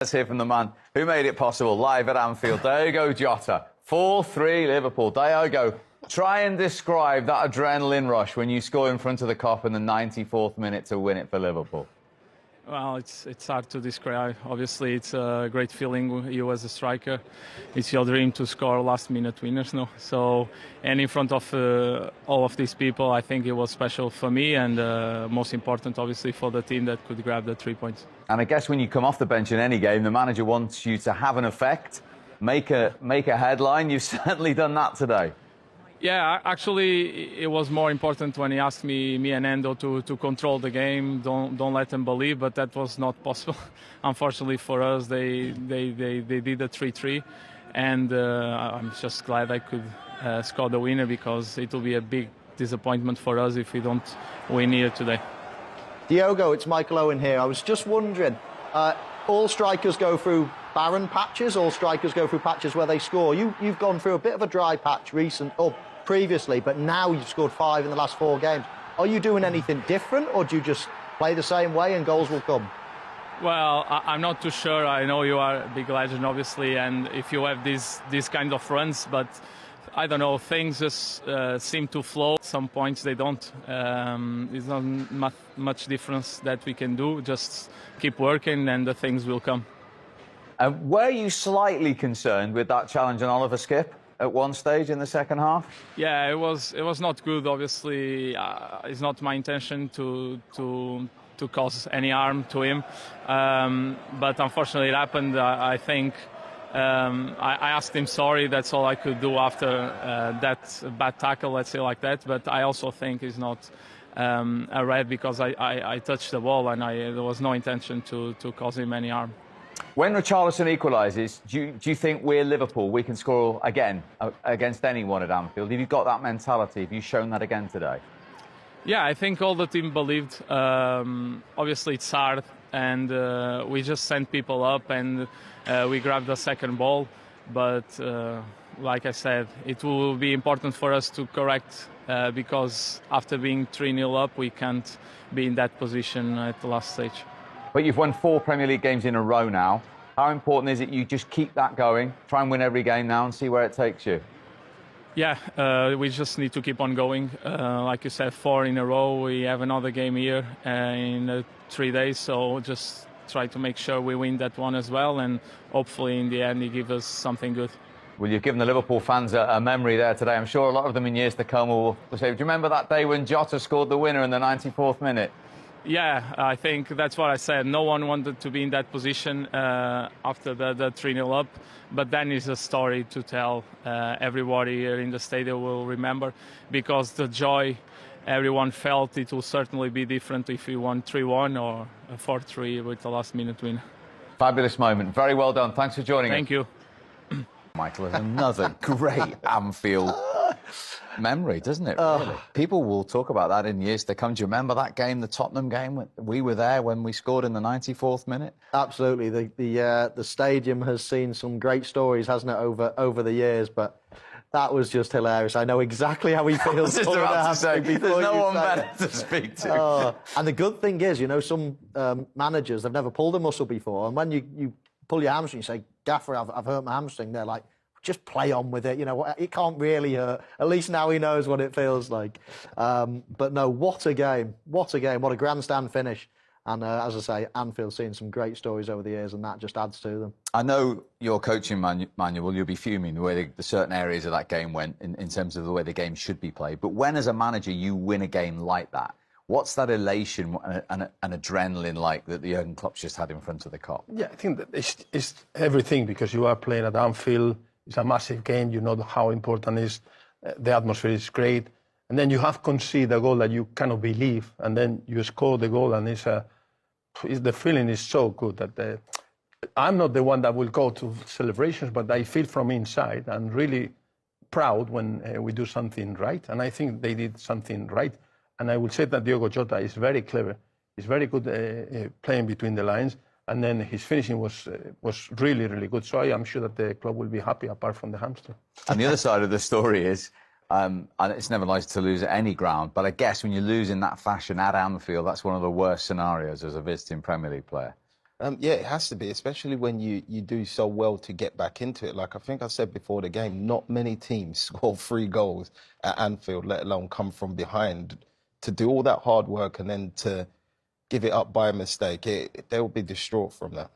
Let's hear from the man who made it possible live at Anfield, Diogo Jota. 4-3 Liverpool. Diogo, try and describe that adrenaline rush when you score in front of the Kop in the 94th minute to win it for Liverpool. Well, it's hard to describe. Obviously, it's a great feeling. You as a striker, it's your dream to score last-minute winners, no? So, and in front of all of these people, I think it was special for me and most important, obviously, for the team that could grab the 3 points. And I guess when you come off the bench in any game, the manager wants you to have an effect, make a headline. You've certainly done that today. Yeah, actually, it was more important when he asked me and Endo to control the game, don't let them believe, but that was not possible. Unfortunately for us, they did a 3-3, and I'm just glad I could score the winner, because it will be a big disappointment for us if we don't win here today. Diogo, it's Michael Owen here. I was just wondering, all strikers go through barren patches, all strikers go through patches where they score. You've gone through a bit of a dry patch previously, but now you've scored 5 in the last 4 games. Are you doing anything different, or do you just play the same way and goals will come? Well, I'm not too sure. I know you are a big legend, obviously, and if you have these kind of runs, but I don't know, things just seem to flow. Some points they don't. It's not much difference that we can do. Just keep working and the things will come. Were you slightly concerned with that challenge on Oliver Skip at one stage in the second half? Yeah, it was not good. Obviously, it's not my intention to cause any harm to him, but unfortunately it happened. I think I asked him sorry. That's all I could do after that bad tackle, let's say like that. But I also think it's not a red, because I touched the ball and there was no intention to cause him any harm. When Richarlison equalises, do you think we're Liverpool? We can score again against anyone at Anfield. Have you got that mentality? Have you shown that again today? Yeah, I think all the team believed. Obviously, it's hard, and we just sent people up and we grabbed the second ball. But like I said, it will be important for us to correct, because after being 3-0 up, we can't be in that position at the last stage. But you've won 4 Premier League games in a row now. How important is it you just keep that going, try and win every game now and see where it takes you? Yeah, we just need to keep on going. Like you said, 4 in a row. We have another game here in 3 days, so just try to make sure we win that one as well, and hopefully in the end it gives us something good. Well, you've given the Liverpool fans a memory there today. I'm sure a lot of them in years to come will say, do you remember that day when Jota scored the winner in the 94th minute? Yeah, I think that's what I said. No one wanted to be in that position after the 3-0 up, but then it's a story to tell. Everybody here in the stadium will remember, because the joy everyone felt, it will certainly be different if we won 3-1 or 4-3 with the last-minute win. Fabulous moment. Very well done. Thanks for joining us. Thank you. Michael, is another great Anfield memory, doesn't it, really? People will talk about that in years to come. Do you remember that game, the Tottenham game? We were there when we scored in the 94th minute. Absolutely. The stadium has seen some great stories, hasn't it, over the years, but that was just hilarious. I know exactly how he feels. I was just about to say, there's no one better to speak to. And the good thing is, you know, some managers, they've never pulled a muscle before, and when you pull your hamstring, you say, Gaffer, I've hurt my hamstring. They're like, just play on with it. You know, it can't really hurt. At least now he knows what it feels like. But no, what a game. What a game. What a grandstand finish. And as I say, Anfield's seen some great stories over the years, and that just adds to them. I know your coaching manual, you'll be fuming the way the certain areas of that game went in terms of the way the game should be played. But when, as a manager, you win a game like that, what's that elation and adrenaline like that the Jurgen Klopp's just had in front of the Kop? Yeah, I think that it's everything, because you are playing at Anfield. It's a massive game. You know how important it is. The atmosphere is great. And then you have conceded a goal that you cannot believe. And then you score the goal, and the feeling is so good that I'm not the one that will go to celebrations, but I feel from inside and really proud when we do something right. And I think they did something right. And I will say that Diogo Jota is very clever. He's very good playing between the lines. And then his finishing was really, really good. So I am sure that the club will be happy, apart from the hamster. And the other side of the story is, and it's never nice to lose at any ground, but I guess when you lose in that fashion at Anfield, that's one of the worst scenarios as a visiting Premier League player. Yeah, it has to be, especially when you do so well to get back into it. Like I think I said before the game, not many teams score 3 goals at Anfield, let alone come from behind. To do all that hard work and then to give it up by a mistake, they will be distraught from that.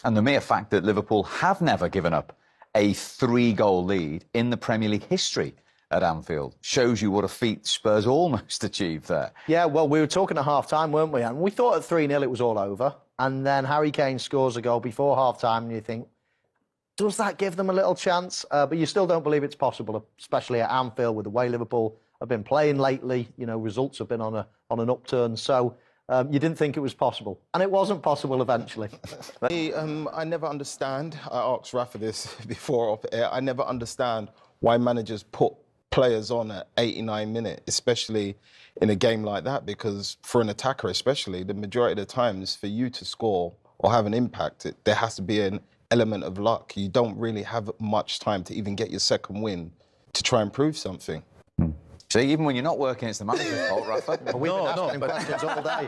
And the mere fact that Liverpool have never given up a 3-goal lead in the Premier League history at Anfield shows you what a feat Spurs almost achieved there. Yeah, well, we were talking at half-time, weren't we? And we thought at 3-0 it was all over. And then Harry Kane scores a goal before half-time, and you think, does that give them a little chance? But you still don't believe it's possible, especially at Anfield with the way Liverpool have been playing lately. You know, results have been on an upturn. So you didn't think it was possible. And it wasn't possible eventually. I never understand, I asked Rafa this before off air, I never understand why managers put players on at 89 minutes, especially in a game like that, because for an attacker especially, the majority of the times for you to score or have an impact, there has to be an element of luck. You don't really have much time to even get your second win to try and prove something. See, even when you're not working, it's the manager's fault, Rafa. We've been asking him questions all day.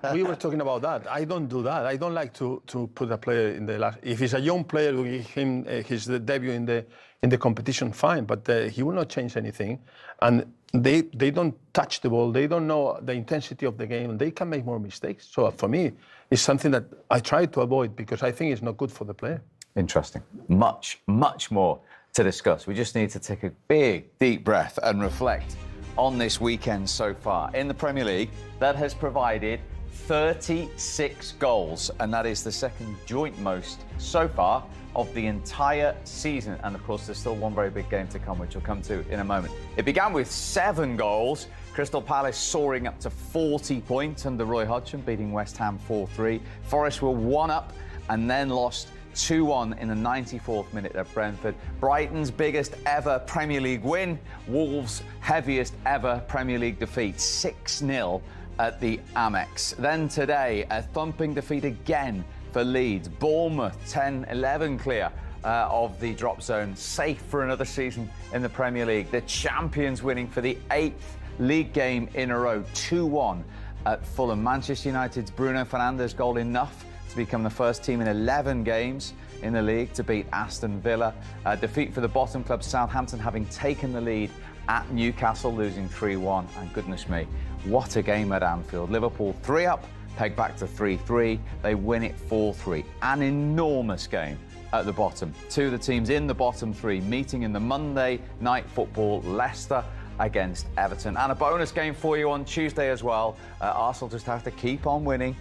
But we were talking about that. I don't do that. I don't like to put a player in the last. If he's a young player, we give him his debut in the competition, fine. But he will not change anything, and they don't touch the ball. They don't know the intensity of the game, and they can make more mistakes. So for me, it's something that I try to avoid because I think it's not good for the player. Interesting. Much, much more to discuss. We just need to take a big, deep breath and reflect on this weekend so far. In the Premier League, that has provided 36 goals, and that is the second joint most so far of the entire season. And of course, there's still one very big game to come, which we'll come to in a moment. It began with 7 goals. Crystal Palace soaring up to 40 points under Roy Hodgson, beating West Ham 4-3. Forest were 1 up and then lost 2-1 in the 94th minute at Brentford. Brighton's biggest ever Premier League win. Wolves' heaviest ever Premier League defeat, 6-0 at the Amex. Then today, a thumping defeat again for Leeds. Bournemouth 10-11 clear of the drop zone, safe for another season in the Premier League. The champions winning for the 8th league game in a row, 2-1 at Fulham. Manchester United's Bruno Fernandes goal enough to become the first team in 11 games in the league to beat Aston Villa. A defeat for the bottom club Southampton, having taken the lead at Newcastle, losing 3-1. And goodness me, what a game at Anfield. Liverpool 3 up, pegged back to 3-3. They win it 4-3. An enormous game at the bottom. 2 of the teams in the bottom 3 meeting in the Monday night football. Leicester against Everton. And a bonus game for you on Tuesday as well. Arsenal just have to keep on winning.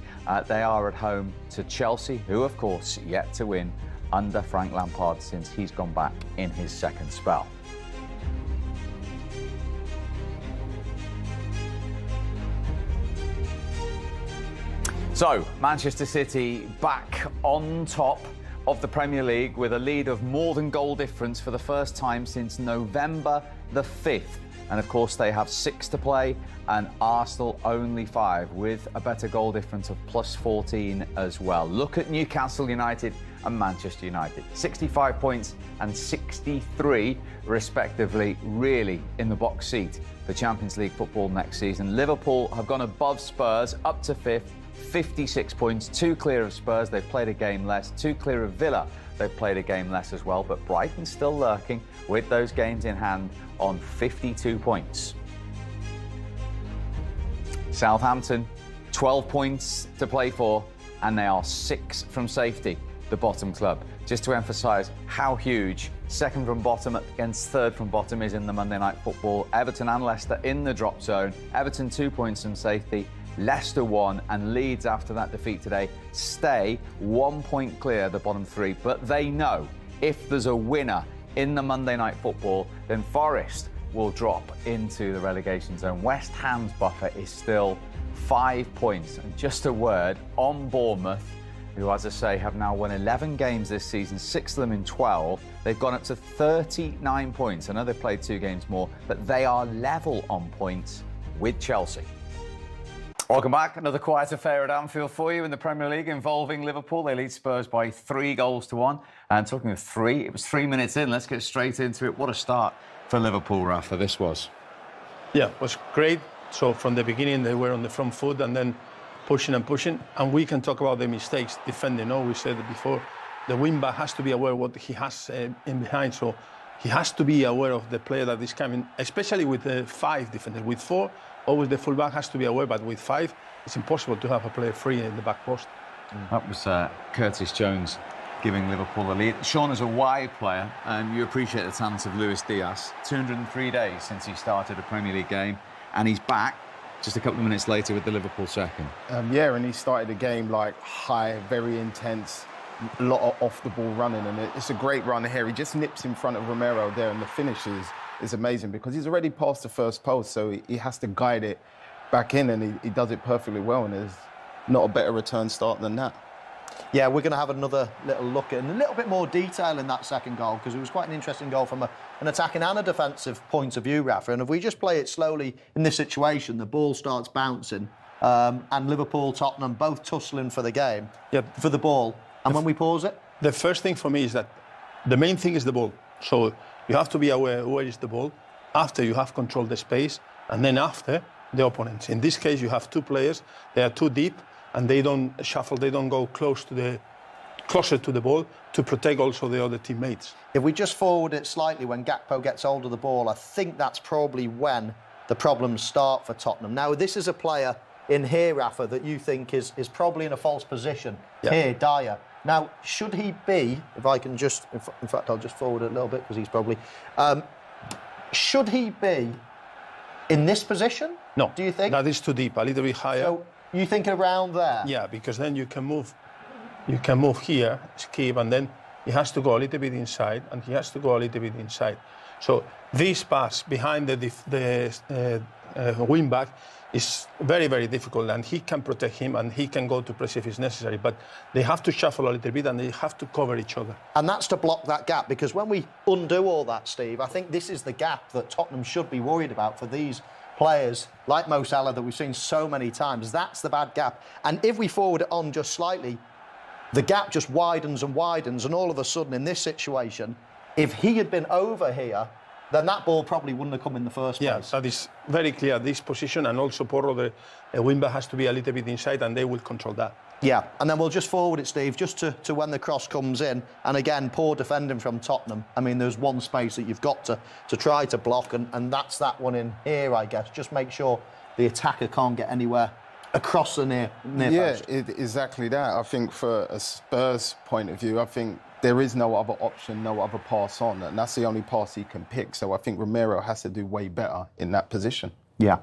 They are at home to Chelsea, who of course yet to win under Frank Lampard since he's gone back in his second spell. So, Manchester City back on top of the Premier League with a lead of more than goal difference for the first time since November the 5th. And of course, they have 6 to play, and Arsenal only 5, with a better goal difference of plus 14 as well. Look at Newcastle United and Manchester United. 65 points and 63, respectively, really in the box seat for Champions League football next season. Liverpool have gone above Spurs, up to 5th, 56 points, 2 clear of Spurs. They've played a game less. 2 clear of Villa. They've played a game less as well, but Brighton's still lurking with those games in hand on 52 points. Southampton, 12 points to play for, and they are 6 from safety, the bottom club. Just to emphasise how huge second from bottom against third from bottom is in the Monday Night Football. Everton and Leicester in the drop zone. Everton 2 points from safety. Leicester 1, and Leeds, after that defeat today, stay 1 point clear the bottom 3. But they know if there's a winner in the Monday Night Football, then Forest will drop into the relegation zone. West Ham's buffer is still 5 points. And just a word on Bournemouth, who, as I say, have now won 11 games this season, 6 of them in 12. They've gone up to 39 points. I know they've played 2 games more, but they are level on points with Chelsea. Welcome back. Another quiet affair at Anfield for you in the Premier League involving Liverpool. They lead Spurs by 3-1. And talking of 3, it was 3 minutes in. Let's get straight into it. What a start for Liverpool, Rafa, this was. Yeah, it was great. So from the beginning, they were on the front foot, and then pushing and pushing, and we can talk about the mistakes defending. No, we said it before. The wing-back has to be aware what he has in behind, so he has to be aware of the player that is coming, especially with the 5 defenders. With 4, always the fullback has to be aware, but with 5, it's impossible to have a player free in the back post. That was Curtis Jones giving Liverpool the lead. Sean, as a wide player, you appreciate the talent of Luis Diaz. 203 days since he started a Premier League game, and he's back just a couple of minutes later with the Liverpool second. Yeah, and he started the game like high, very intense, a lot of off-the-ball running, and it's a great run here. He just nips in front of Romero there, and the finish is amazing because he's already past the first post, so he has to guide it back in, and he does it perfectly well, and there's not a better return start than that. Yeah, we're going to have another little look at and a little bit more detail in that second goal because it was quite an interesting goal from an attacking and a defensive point of view, Rafa. And if we just play it slowly in this situation, the ball starts bouncing and Liverpool, Tottenham, both tussling for the game, for the ball. And when we pause it? The first thing for me is that the main thing is the ball. So you have to be aware where is the ball. After you have controlled the space, and then after the opponents. In this case, you have 2 players. They are too deep, and they don't shuffle. They don't go closer to the ball to protect also the other teammates. If we just forward it slightly, when Gakpo gets hold of the ball, I think that's probably when the problems start for Tottenham. Now, this is a player in here, Rafa, that you think is probably in a false position. Here, Dyer. Now, should he be, if I can just, in fact, I'll just forward it a little bit because he's probably, should he be in this position? No. Do you think? That is too deep, a little bit higher. So you think around there? Yeah, because then you can move here, skip, and then he has to go a little bit inside, and he has to go a little bit inside. So this pass behind the wing back is very, very difficult, and he can protect him, and he can go to press if it's necessary. But they have to shuffle a little bit, and they have to cover each other. And that's to block that gap, because when we undo all that, Steve, I think this is the gap that Tottenham should be worried about for these players like Mo Salah that we've seen so many times. That's the bad gap. And if we forward it on just slightly, the gap just widens and widens, and all of a sudden in this situation, if he had been over here, then that ball probably wouldn't have come in the first place. Yeah, that is very clear, this position, and also Porro, the wingback has to be a little bit inside, and they will control that. Yeah, and then we'll just forward it, Steve, just to when the cross comes in. And again, poor defending from Tottenham. I mean, there's one space that you've got to try to block, and that's that one in here, I guess. Just make sure the attacker can't get anywhere across the near post. Exactly that. I think for a Spurs point of view, I think there is no other option, no other pass on, and that's the only pass he can pick. So I think Romero has to do way better in that position. Yeah.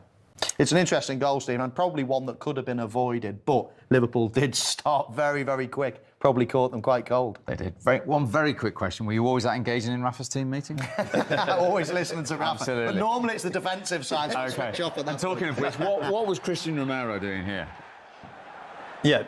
It's an interesting goal, Steve, and probably one that could have been avoided, but Liverpool did start very, very quick. Probably caught them quite cold. They did. One very quick question. Were you always that engaging in Rafa's team meeting? Always listening to Rafa. Absolutely. But normally it's the defensive side. So switch off at that Talking of which, what was Christian Romero doing here? Yeah.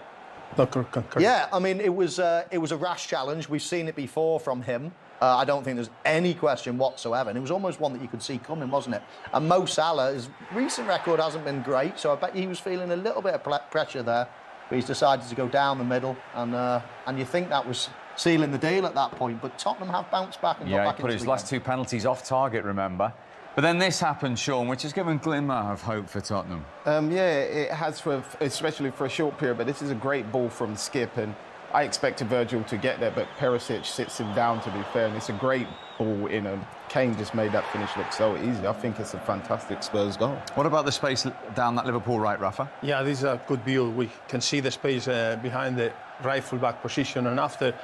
Yeah, I mean, it was a rash challenge. We've seen it before from him. I don't think there's any question whatsoever. And it was almost one that you could see coming, wasn't it? And Mo Salah, his recent record hasn't been great, so I bet he was feeling a little bit of pressure there. But he's decided to go down the middle, and you think that was sealing the deal at that point. But Tottenham have bounced back and got back into the put his last 2 penalties off target, remember? But then this happened, Sean, which has given a glimmer of hope for Tottenham. Yeah, it has, especially for a short period, but this is a great ball from Skip, and I expected Virgil to get there, but Perisic sits him down, to be fair, and it's a great ball in. Kane just made that finish look so easy. I think it's a fantastic Spurs goal. What about the space down that Liverpool right, Rafa? Yeah, this is a good view. We can see the space behind the right full-back position, and after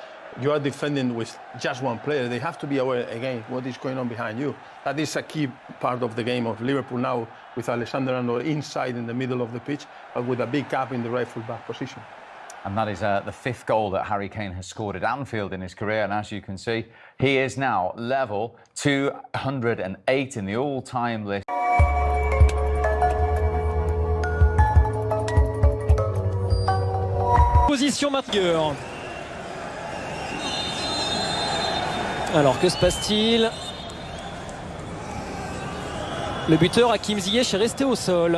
you are defending with just one player, they have to be aware, again, what is going on behind you. That is a key part of the game of Liverpool now, with Alexander-Arnold inside in the middle of the pitch, but with a big gap in the right full-back position. And that is the 5th goal that Harry Kane has scored at Anfield in his career. And as you can see, he is now level 208 in the all-time list. Position MRBEAR. Alors, que se passe-t-il? Le buteur Hakim Ziyech est resté au sol.